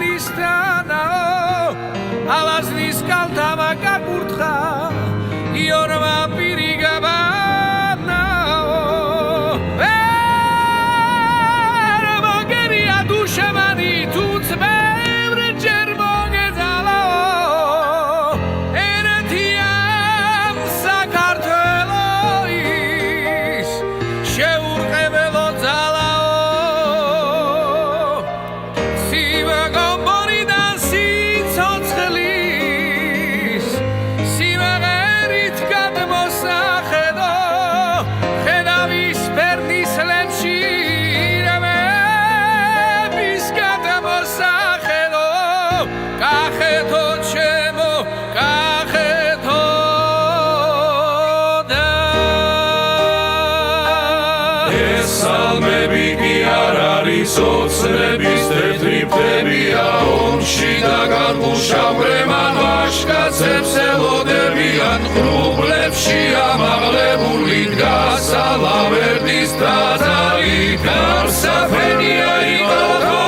Afganistanao alaznis kaltama kakurtxa iorma pirigabanao Ermogeria dushemani tuts bevre germogezalao Enetiam sakartvelois sheurqevelo zalao Siva gomboridan sitsotsxlis Siva gerit gadmosaxedo Xedavis pernis lemshi Remevis gadmosaxedo Kaxeto chemo kaxeto da Salmebi ki ar არის ოცნების თეთრი ფრთებია ომში დაგარგუშავრემან ვაჟკაცებს ელოდებიან ღრუბლებში ამაღლებული დგას ალავერდის ტაძარი გარსაფენია იყალო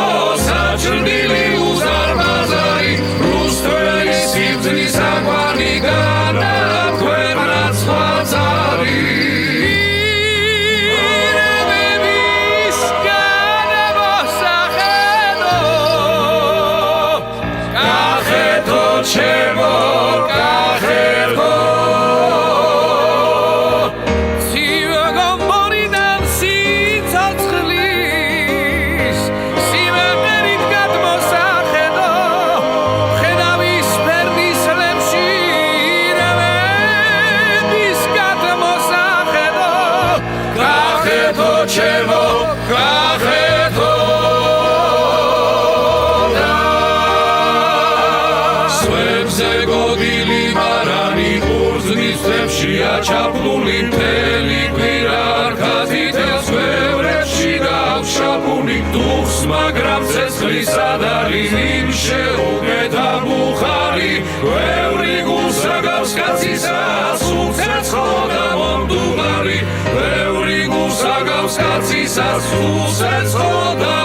საჭრილი უზარმაზარი რუსთველი სიბრძნის აგვანი განაქვეყნა სხვა ძარი Chemo kaxerto Siva gomboridan sitsotsxlis Siva gerit gadmosaxedo Xedavis pernis lemshi Remevis gadmosaxedo Kaxeto chemo kaxeto Zegogili marani burznis tepshia chapnuli teli კვირა არქაზითელს ვევრებში გავშაპული დუხს მაგრამ ცეცხლისა და რიმ შეუგეთა ბუხარი ვევრი გულსაგავს კაცისას უცეცხლო და მომდუღარი ვევრი გულსაგავს კაცისას უცეცხლო და